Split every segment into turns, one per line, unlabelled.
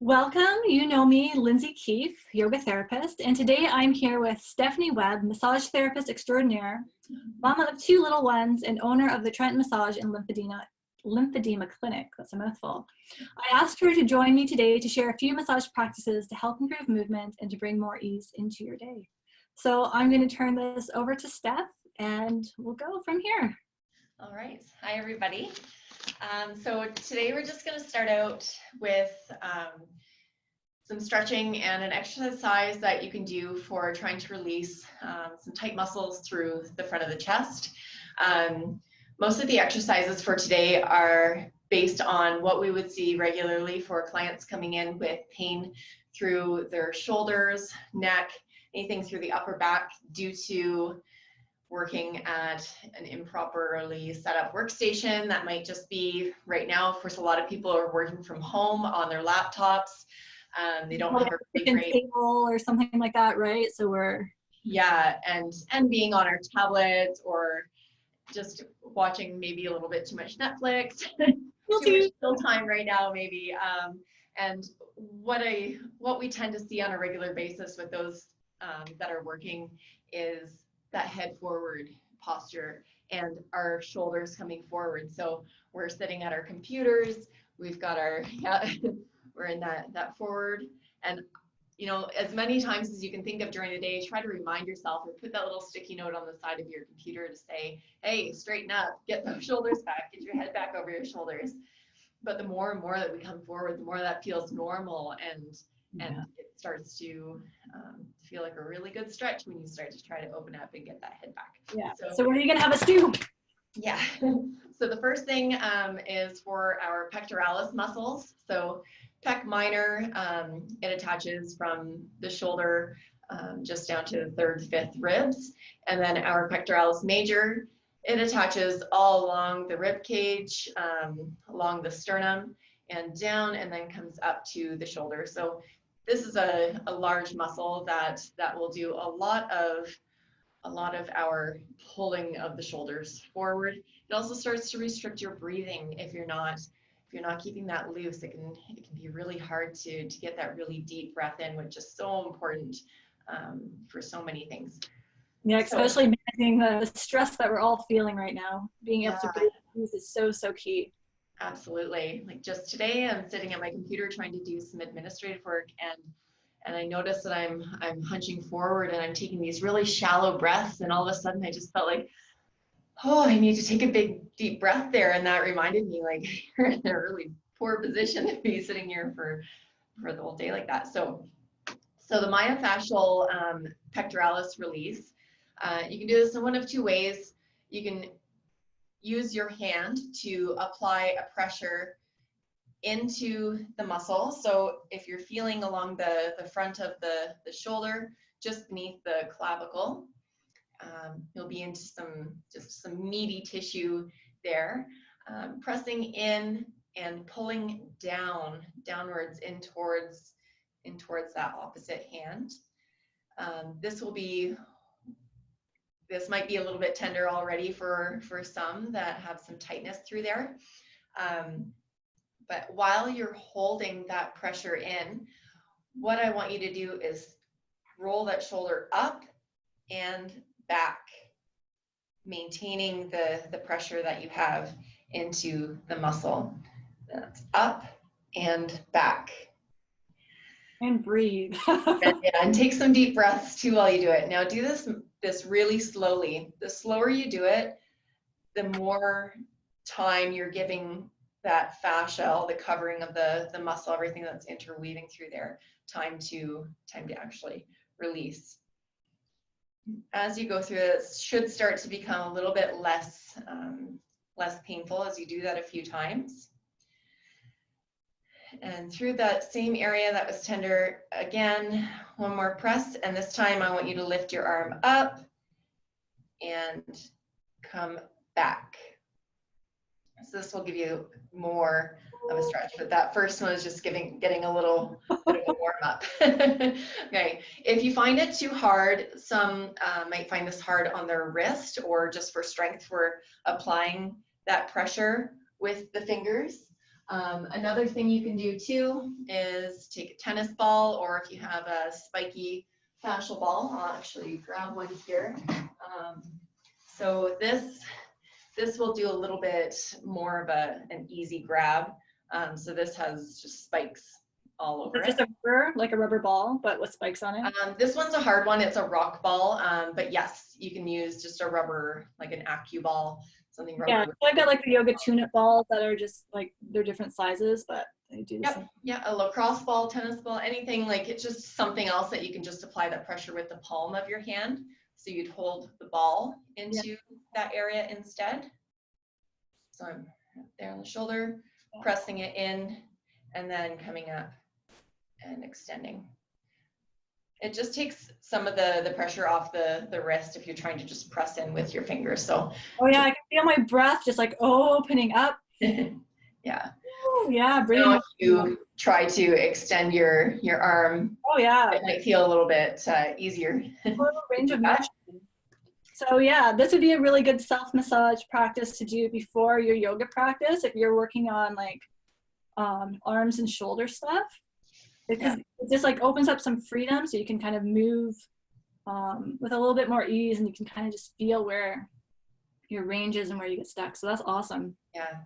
Welcome, you know me, Lindsay Keefe, yoga therapist, and today I'm here with Stephanie Webb, massage therapist extraordinaire, mama of 2 little ones, and owner of the Trenton Massage and Lymphedema Clinic. That's a mouthful. I asked her to join me today to share a few massage practices to help improve movement and to bring more ease into your day. So I'm going to turn this over to Steph, and we'll go from here.
All right. Hi, everybody. So today we're just going to start out with some stretching and an exercise that you can do for trying to release some tight muscles through the front of the chest. Most of the exercises for today are based on what we would see regularly for clients coming in with pain through their shoulders, neck, anything through the upper back due to working at an improperly set up workstation. That might just be right now. Of course, a lot of people are working from home on their laptops. They don't have a really great
table or something like that, right? So we're
and being on our tablets or just watching maybe a little bit too much Netflix, too much still time right now maybe. And what we tend to see on a regular basis with those that are working is that head forward posture and our shoulders coming forward. So we're sitting at our computers, we've got our, we're in that forward. And, you know, as many times as you can think of during the day, try to remind yourself or put that little sticky note on the side of your computer to say, hey, straighten up, get those shoulders back, get your head back over your shoulders. But the more and more that we come forward, the more that feels normal and it starts to feel like a really good stretch when you start to try to open up and get that head back.
Yeah. So what are you going to have us do?
Yeah. So the first thing is for our pectoralis muscles. So pec minor, it attaches from the shoulder just down to the 3rd, 5th ribs. And then our pectoralis major, it attaches all along the rib cage, along the sternum and down, and then comes up to the shoulder. So this is a large muscle that will do a lot of our pulling of the shoulders forward. It also starts to restrict your breathing if you're not keeping that loose. It can be really hard to get that really deep breath in, which is so important for so many things.
Yeah, especially managing the stress that we're all feeling right now. Being able to breathe is so key.
Absolutely. Like just today, I'm sitting at my computer trying to do some administrative work, and I noticed that I'm hunching forward and I'm taking these really shallow breaths, and all of a sudden I just felt like, oh, I need to take a big deep breath there, and that reminded me like you're in a really poor position to be sitting here for the whole day like that. So the myofascial pectoralis release, you can do this in one of 2 ways. You can use your hand to apply a pressure into the muscle. So if you're feeling along the front of the shoulder, just beneath the clavicle, you'll be into some meaty tissue there, pressing in and pulling downwards in towards that opposite hand. This might be a little bit tender already for some that have some tightness through there. But while you're holding that pressure in, what I want you to do is roll that shoulder up and back, maintaining the pressure that you have into the muscle. That's up and back.
And breathe.
and take some deep breaths too while you do it. Now do this really slowly. The slower you do it, the more time you're giving that fascia, all the covering of the muscle, everything that's interweaving through there, time to actually release. As you go through this, should start to become a little bit less painful as you do that a few times. And through that same area that was tender, again, one more press, and this time I want you to lift your arm up and come back. So this will give you more of a stretch, but that first one is just getting a little bit of a warm up. Okay, if you find it too hard, some might find this hard on their wrist or just for strength for applying that pressure with the fingers. Another thing you can do too is take a tennis ball, or if you have a spiky fascial ball, I'll actually grab one here. So this will do a little bit more of an easy grab. So this has just spikes all over
It's just
it.
like a rubber ball, but with spikes on it.
This one's a hard one. It's a rock ball, but yes, you can use just a rubber, like an acu ball, something rubber.
Yeah, so I've got like the yoga tune-up balls that are just like, they're different sizes, but they do the same.
Yeah, a lacrosse ball, tennis ball, anything, like it's just something else that you can just apply that pressure with the palm of your hand. So you'd hold the ball into that area instead. So I'm there on the shoulder, pressing it in, and then coming up and extending. It just takes some of the pressure off the wrist if you're trying to just press in with your fingers. So
oh yeah, I can feel my breath just like opening up.
yeah.
Oh yeah, breathing.
Now if you try to extend your arm,
oh yeah,
it might feel a little bit easier.
range of motion. So yeah, this would be a really good self-massage practice to do before your yoga practice if you're working on like arms and shoulder stuff. Because it just like opens up some freedom, so you can kind of move with a little bit more ease, and you can kind of just feel where your range is and where you get stuck. So that's awesome.
Yeah,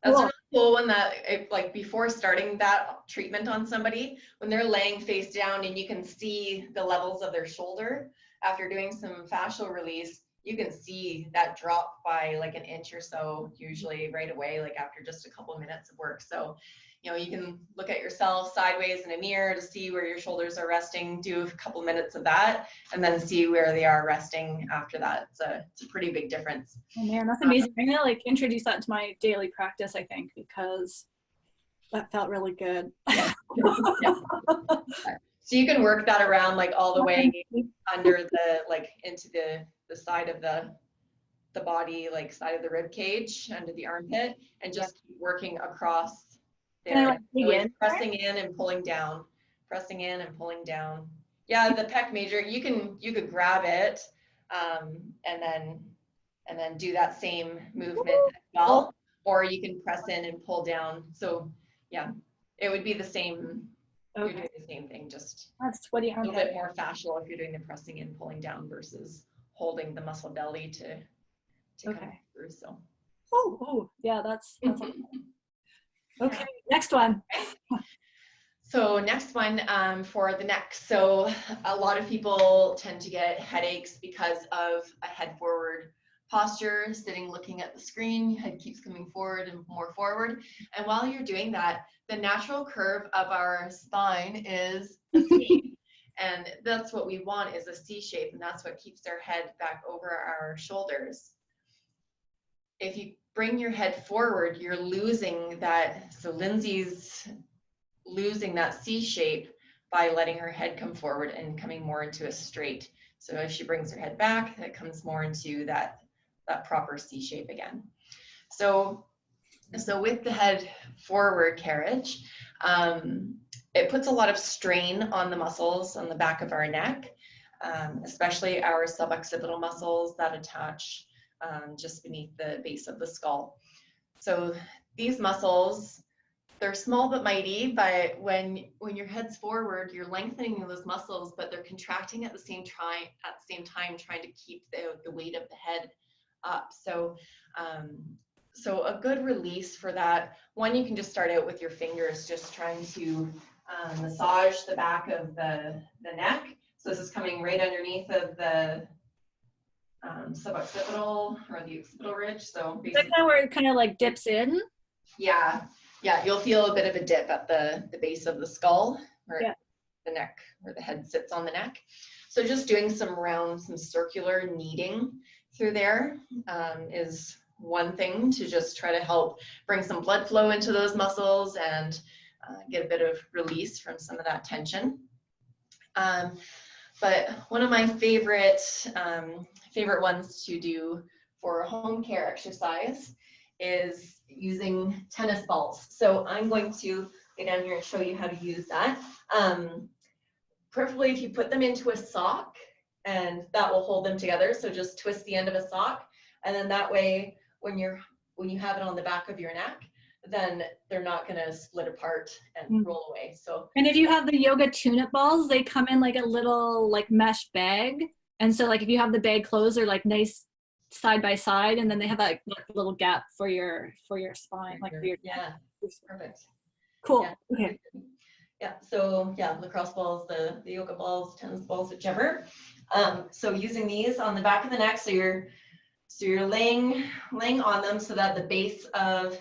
that's a really cool one that like before starting that treatment on somebody, when they're laying face down and you can see the levels of their shoulder after doing some fascial release, you can see that drop by like an inch or so, usually right away, like after just a couple of minutes of work. So you know, you can look at yourself sideways in a mirror to see where your shoulders are resting, do a couple minutes of that, and then see where they are resting after that. It's a pretty big difference.
Oh man, that's amazing. I'm gonna like introduce that into my daily practice, I think, because that felt really good.
Yeah. So you can work that around like all the way under the, like into the side of the body, like side of the rib cage, under the armpit, and just keep working across there, so pressing in and pulling down, pressing in and pulling down. Yeah, the pec major, you could grab it and then do that same movement as well, or you can press in and pull down. So yeah, it would be the same. You're doing the same thing, just
a
little bit more fascial if you're doing the pressing in, pulling down versus holding the muscle belly to come through. So
yeah, that's awesome. Okay, next one.
So next one for the neck. So a lot of people tend to get headaches because of a head forward posture, sitting looking at the screen, head keeps coming forward and more forward. And while you're doing that, the natural curve of our spine is a C. And that's what we want, is a C shape, and that's what keeps our head back over our shoulders. If you bring your head forward, you're losing that. So Lindsay's losing that C shape by letting her head come forward and coming more into a straight. So as she brings her head back, it comes more into that proper C shape again. So with the head forward carriage, it puts a lot of strain on the muscles on the back of our neck, especially our suboccipital muscles that attach just beneath the base of the skull. So these muscles, they're small but mighty, but when your head's forward, you're lengthening those muscles, but they're contracting at the same time trying to keep the weight of the head up. So so a good release for that one, you can just start out with your fingers, just trying to massage the back of the neck. So this is coming right underneath of the suboccipital or the occipital ridge. So basically,
that's where it kind of like dips in.
Yeah, you'll feel a bit of a dip at the base of the skull, where the neck, where the head sits on the neck. So just doing some circular kneading through there is one thing to just try to help bring some blood flow into those muscles and get a bit of release from some of that tension. But one of my favorite ones to do for a home care exercise is using tennis balls. So I'm going to go down here and show you how to use that. Preferably if you put them into a sock, and that will hold them together. So just twist the end of a sock, and then that way when you have it on the back of your neck, then they're not going to split apart and roll away. So,
and if you have the yoga tune-up balls, they come in like a little like mesh bag. And so like if you have the bag closed, they're like nice side by side, and then they have like a little gap for your spine, like for your
yeah, perfect.
Cool.
Yeah.
Okay.
Yeah, so yeah, lacrosse balls, the yoga balls, tennis balls, whichever. So using these on the back of the neck, so you're laying on them so that the base of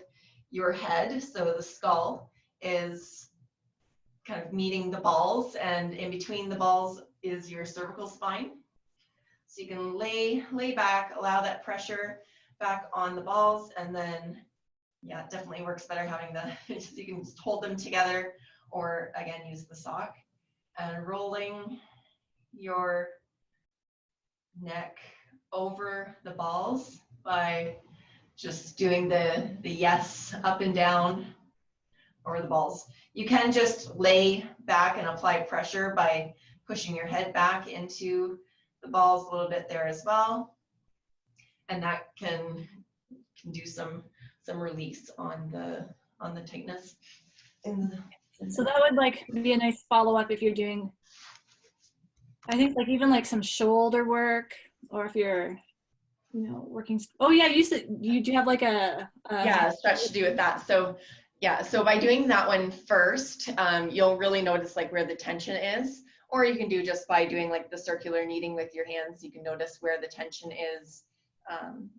your head, so the skull, is kind of meeting the balls, and in between the balls is your cervical spine. So you can lay back, allow that pressure back on the balls, and then yeah, it definitely works better having you can just hold them together, or again use the sock, and rolling your neck over the balls by just doing the yes up and down over the balls. You can just lay back and apply pressure by pushing your head back into the balls a little bit there as well, and that can do some release on the tightness.
So that would like be a nice follow-up if you're doing, I think like even like some shoulder work, or if you're, you know, working. Oh yeah, you said you do have like a
stretch to do with that. So yeah, so by doing that one first, you'll really notice like where the tension is, or you can do just by doing like the circular kneading with your hands. You can notice where the tension is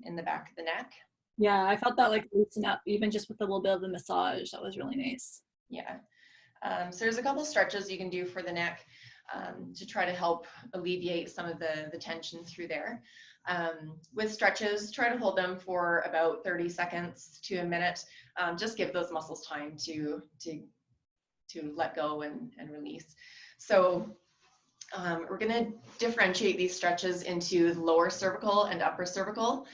in the back of the neck.
Yeah, I felt that like loosen up even just with a little bit of the massage. That was really nice.
Yeah. So there's a couple stretches you can do for the neck to try to help alleviate some of the tension through there. With stretches, try to hold them for about 30 seconds to a minute. Just give those muscles time to let go and release. So we're going to differentiate these stretches into lower cervical and upper cervical.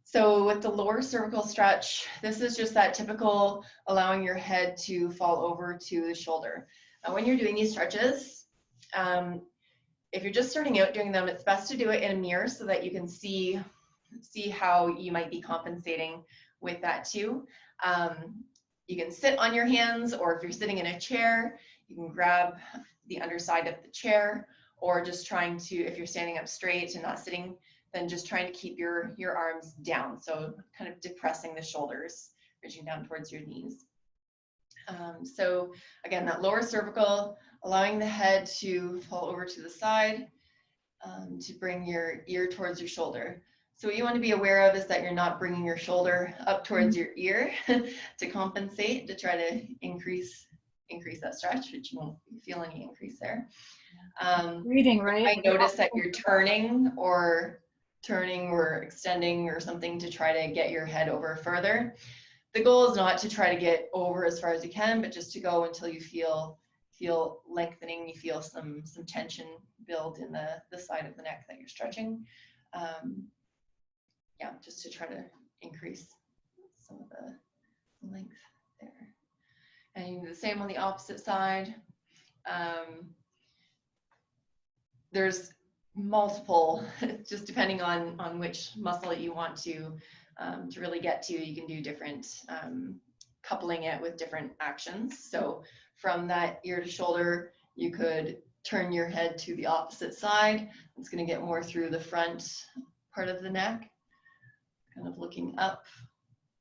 So with the lower cervical stretch, this is just that typical allowing your head to fall over to the shoulder. When you're doing these stretches, if you're just starting out doing them, it's best to do it in a mirror so that you can see how you might be compensating with that too. You can sit on your hands, or if you're sitting in a chair, you can grab the underside of the chair, or just trying to, if you're standing up straight and not sitting, then just trying to keep your arms down. So kind of depressing the shoulders, reaching down towards your knees. So again, that lower cervical, allowing the head to fall over to the side, to bring your ear towards your shoulder. So what you want to be aware of is that you're not bringing your shoulder up towards your ear to compensate, to try to increase that stretch, which you won't feel any increase there.
Breathing, right?
I notice that you're turning or extending or something to try to get your head over further. The goal is not to try to get over as far as you can, but just to go until you feel lengthening, you feel some tension build in the side of the neck that you're stretching. Yeah, just to try to increase some of the length there. And you do the same on the opposite side. There's multiple, just depending on which muscle you want to really get to. You can do different, coupling it with different actions. So from that ear to shoulder, you could turn your head to the opposite side. It's going to get more through the front part of the neck, kind of looking up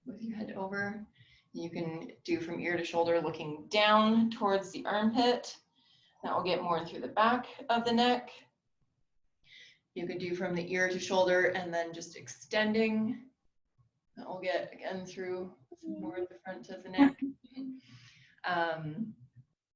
with your head over. You can do from ear to shoulder, looking down towards the armpit. That will get more through the back of the neck. You could do from the ear to shoulder and then just extending. That will get again through more of the front of the neck.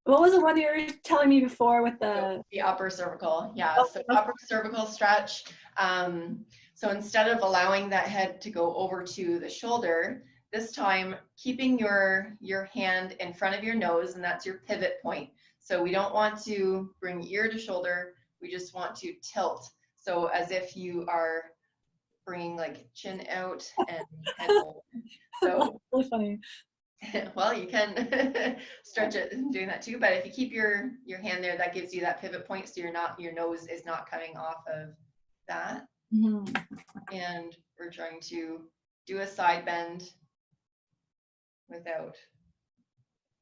What was the one you were telling me before with the
upper cervical? Yeah, so upper cervical stretch. So instead of allowing that head to go over to the shoulder, this time keeping your hand in front of your nose, and that's your pivot point. So we don't want to bring ear to shoulder, we just want to tilt. So as if you are bringing like chin out and head over. So
really funny.
Well, you can stretch it doing that too, but if you keep your hand there, that gives you that pivot point, so your nose is not coming off of that. Mm-hmm. And we're trying to do a side bend without.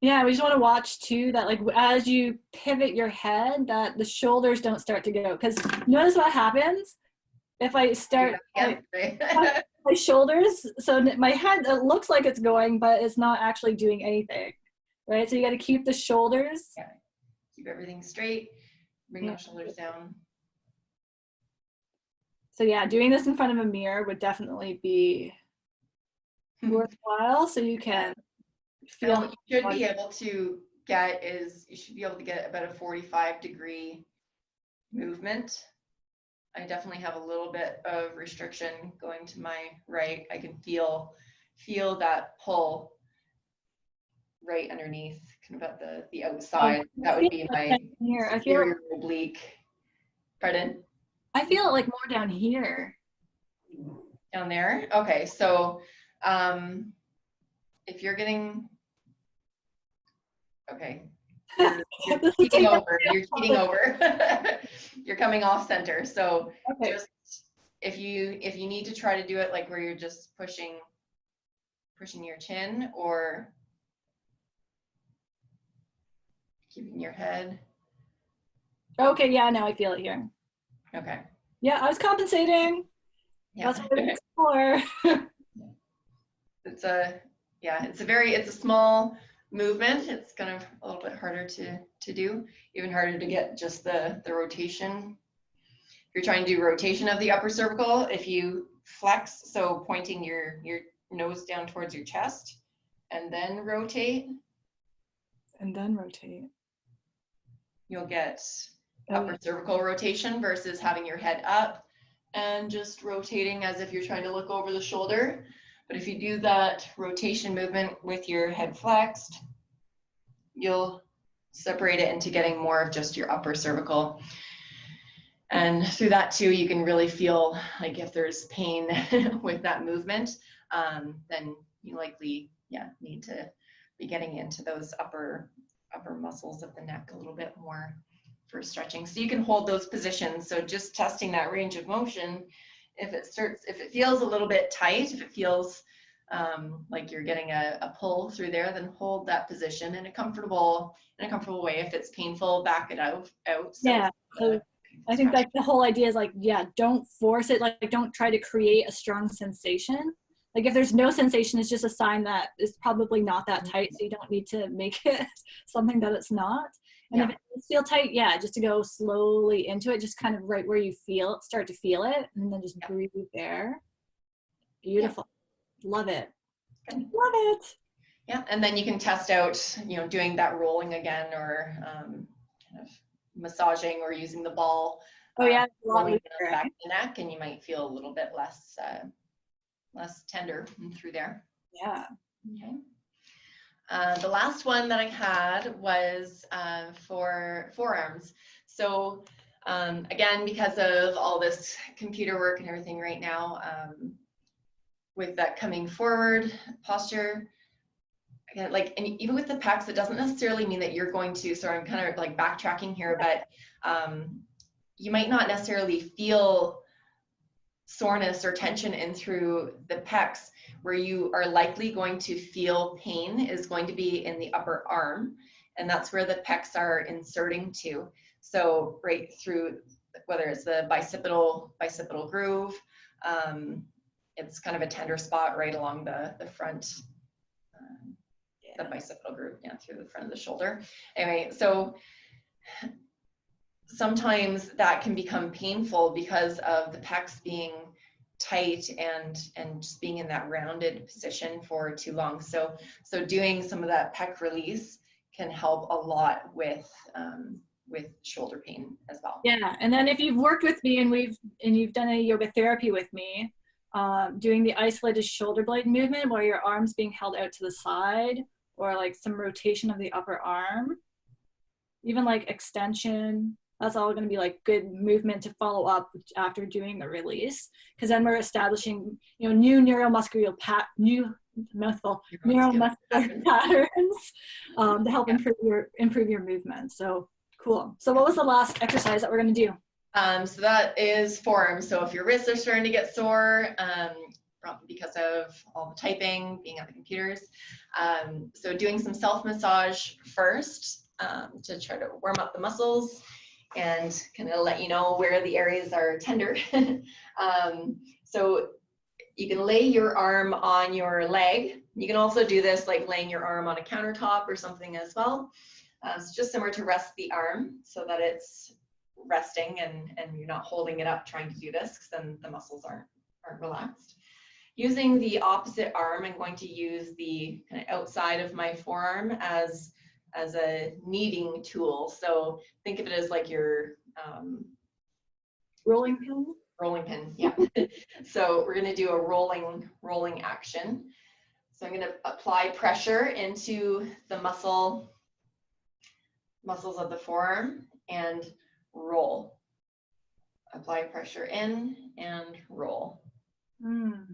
Yeah, we just want to watch too that like as you pivot your head, that the shoulders don't start to go. Because notice what happens if I start my shoulders. So my head, it looks like it's going, but it's not actually doing anything, right? So you got to keep the shoulders.
Yeah, keep everything straight. Bring those shoulders down.
So yeah, doing this in front of a mirror would definitely be worthwhile. So you can feel.
What you should be able to get is you should be able to get about a 45-degree movement. I definitely have a little bit of restriction going to my right. I can feel that pull right underneath, kind of at the outside. That would be my superior oblique. Pardon?
I feel it like more down here.
Down there? Okay, so if you're getting, okay, you're cheating over. You're cheating over. You're coming off center. So just if you need to try to do it like where you're just pushing your chin or keeping your head.
Okay, yeah, now I feel it here.
Okay.
Yeah, I was compensating.
Yeah.
That's what it's for.
It's a small movement. It's kind of a little bit harder to do, even harder to get just the rotation. If you're trying to do rotation of the upper cervical, if you flex, so pointing your nose down towards your chest and then rotate.
And then rotate.
You'll get upper cervical rotation versus having your head up and just rotating as if you're trying to look over the shoulder. But if you do that rotation movement with your head flexed, you'll separate it into getting more of just your upper cervical. And through that too, you can really feel like if there's pain with that movement, then you likely, need to be getting into those upper muscles of the neck a little bit more for stretching. So you can hold those positions. So just testing that range of motion, if it feels a little bit tight, if it feels like you're getting a pull through there, then hold that position in a comfortable way. If it's painful, back it out. So
I think like the whole idea is like, don't force it. Like don't try to create a strong sensation. Like if there's no sensation, it's just a sign that it's probably not that tight. So you don't need to make it something that it's not. And if it does feel tight, just to go slowly into it, just kind of right where you feel it, start to feel it, and then just breathe there. Beautiful. Love it.
Good.
Love it.
Yeah, and then you can test out, doing that rolling again or kind of massaging or using the ball. Rolling the back of the neck, and you might feel a little bit less tender through there.
Yeah.
Okay. The last one that I had was for forearms. So again, because of all this computer work and everything right now, with that coming forward posture, again, and even with the pecs, it doesn't necessarily mean that you're going to, sorry, I'm kind of like backtracking here, but you might not necessarily feel soreness or tension in through the pecs. Where you are likely going to feel pain is going to be in the upper arm, and that's where the pecs are inserting to. So right through, whether it's the bicipital groove, it's kind of a tender spot right along the front, the bicipital groove, through the front of the shoulder. Anyway, so sometimes that can become painful because of the pecs being tight and just being in that rounded position for too long. So doing some of that pec release can help a lot with shoulder pain as well.
Yeah, and then if you've worked with me and you've done a yoga therapy with me, doing the isolated shoulder blade movement where your arm's being held out to the side, or like some rotation of the upper arm, even like extension. That's all going to be like good movement to follow up after doing the release, because then we're establishing, new neuromuscular patterns to help improve your movement. So cool. So what was the last exercise that we're going to do?
So that is forearms. So if your wrists are starting to get sore, because of all the typing, being at the computers. So doing some self-massage first to try to warm up the muscles and kind of let you know where the areas are tender. So you can lay your arm on your leg. You can also do this like laying your arm on a countertop or something as well. It's just similar to rest the arm so that it's resting and you're not holding it up trying to do this, because then the muscles aren't relaxed. Using the opposite arm, I'm going to use the kind of outside of my forearm as a kneading tool. So think of it as like your
Rolling pin?
Rolling pin, yeah. So we're going to do a rolling action. So I'm going to apply pressure into the muscles of the forearm and roll. Apply pressure in and roll.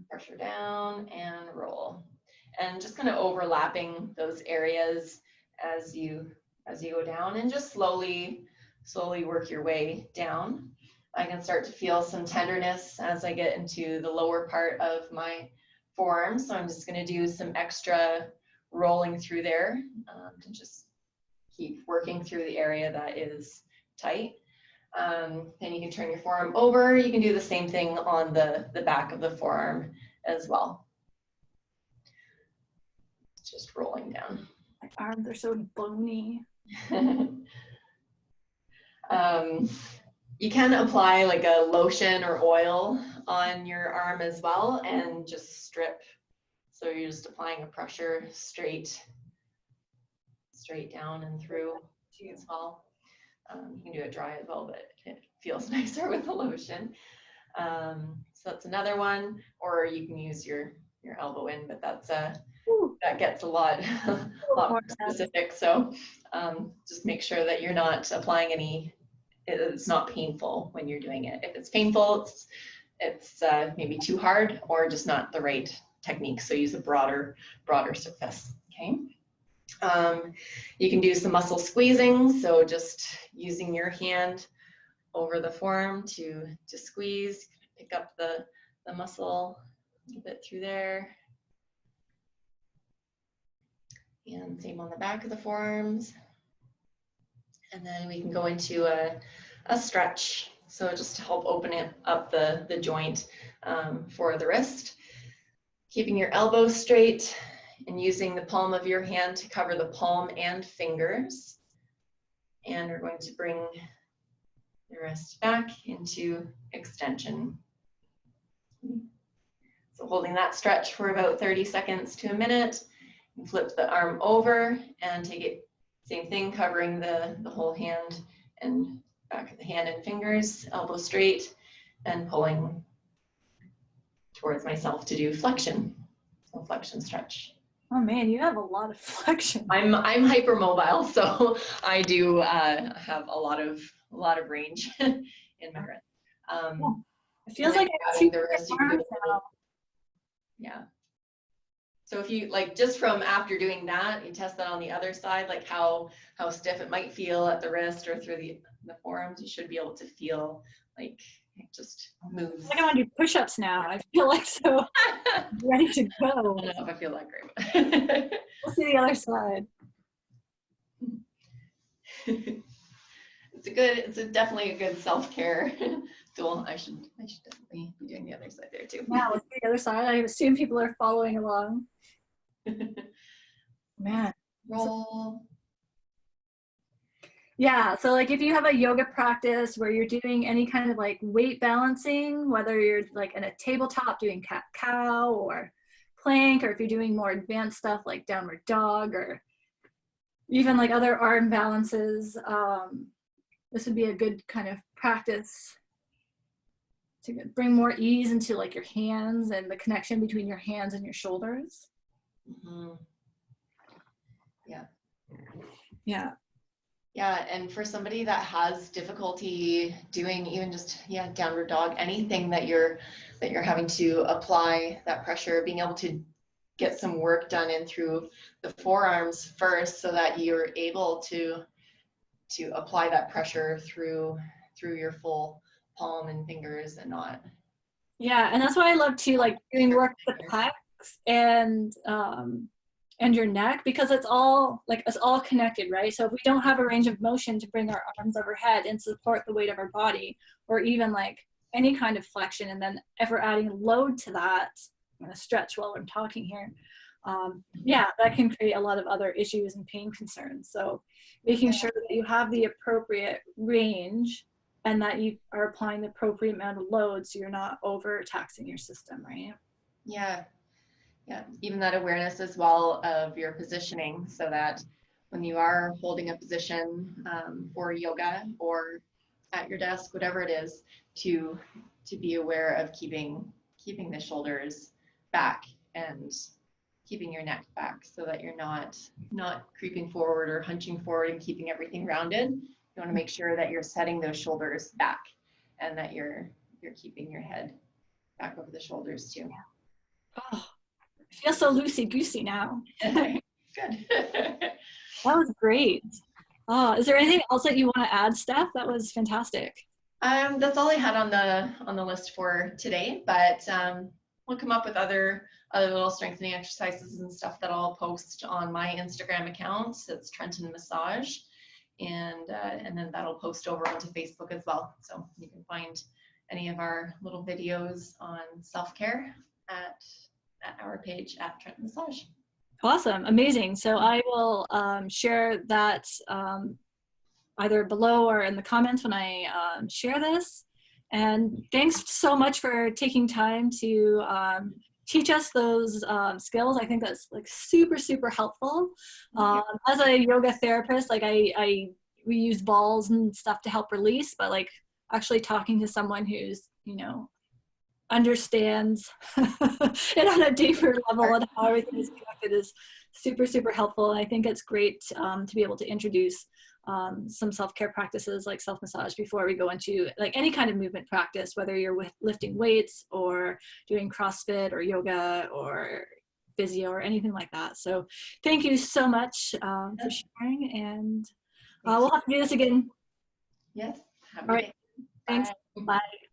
Pressure down and roll. And just kind of overlapping those areas as you go down, and just slowly work your way down. I can start to feel some tenderness as I get into the lower part of my forearm. So I'm just going to do some extra rolling through there to just keep working through the area that is tight. Then you can turn your forearm over. You can do the same thing on the back of the forearm as well. Just rolling down.
My arms are so bony.
You can apply like a lotion or oil on your arm as well and just strip. So you're just applying a pressure straight down and through as well. You can do it dry as well, but it feels nicer with the lotion. So that's another one, or you can use your elbow in, but that gets a lot more specific. So just make sure that you're not applying it's not painful when you're doing it. If it's painful, it's maybe too hard or just not the right technique. So use a broader surface, okay? You can do some muscle squeezing. So just using your hand over the forearm to squeeze, pick up the muscle a bit through there. And same on the back of the forearms. And then we can go into a stretch. So just to help open it up the joint for the wrist. Keeping your elbows straight and using the palm of your hand to cover the palm and fingers. And we're going to bring the wrist back into extension. So holding that stretch for about 30 seconds to a minute. Flip the arm over and take it, same thing, covering the whole hand and back of the hand and fingers, elbow straight, and pulling towards myself to do flexion. So flexion stretch.
Oh man, you have a lot of flexion.
I'm hypermobile, so I do have a lot of range in my wrist.
It feels like
having the wrist, you can do yeah. So if you like, just from after doing that, you test that on the other side, like how stiff it might feel at the wrist or through the forearms. You should be able to feel like it just moves.
Like I want to do push-ups now. I feel like so ready to go.
I don't know if I feel that great.
We'll see the other side.
It's definitely a good self-care tool. I should definitely be doing the other side there too.
Yeah, let's see the other side. I assume people are following along. Man.
Roll.
Yeah, so like if you have a yoga practice where you're doing any kind of like weight balancing, whether you're like in a tabletop doing cat-cow or plank, or if you're doing more advanced stuff like downward dog or even like other arm balances, this would be a good kind of practice to bring more ease into like your hands and the connection between your hands and your shoulders.
Mm-hmm. Yeah.
Yeah.
Yeah, and for somebody that has difficulty doing even just downward dog, anything that you're having to apply that pressure, being able to get some work done in through the forearms first, so that you're able to apply that pressure through your full palm and fingers and not
Yeah, and that's why I love to like doing work with the pecs and your neck, because it's all connected, right? So if we don't have a range of motion to bring our arms overhead and support the weight of our body, or even like any kind of flexion, and then if we're adding load to that, I'm gonna stretch while I'm talking here. Yeah, that can create a lot of other issues and pain concerns. So making sure that you have the appropriate range and that you are applying the appropriate amount of load so you're not overtaxing your system, right?
Yeah. Yeah. Even that awareness as well of your positioning, so that when you are holding a position for yoga or at your desk, whatever it is, to be aware of keeping the shoulders back and keeping your neck back, so that you're not creeping forward or hunching forward and keeping everything rounded. You want to make sure that you're setting those shoulders back, and that you're keeping your head back over the shoulders too.
Oh, I feel so loosey-goosey now.
Good.
That was great. Oh, is there anything else that you want to add, Steph? That was fantastic.
That's all I had on the list for today, but we'll come up with other little strengthening exercises and stuff that I'll post on my Instagram account. It's Trenton Massage, and then that'll post over onto Facebook as well. So you can find any of our little videos on self-care at our page at Trenton Massage.
Awesome, amazing. So I will share that either below or in the comments when I share this. And thanks so much for taking time to teach us those skills. I think that's like super, super helpful. As a yoga therapist, like we use balls and stuff to help release, but like actually talking to someone who's, you know, understands it on a deeper level and how everything is connected is super, super helpful. And I think it's great to be able to introduce some self-care practices like self-massage before we go into like any kind of movement practice, whether you're lifting weights or doing CrossFit or yoga or physio or anything like that. So thank you so much for sharing, and we'll have to do this again.
Yes. Have a
All
good
right.
day.
Thanks.
Bye.
Bye.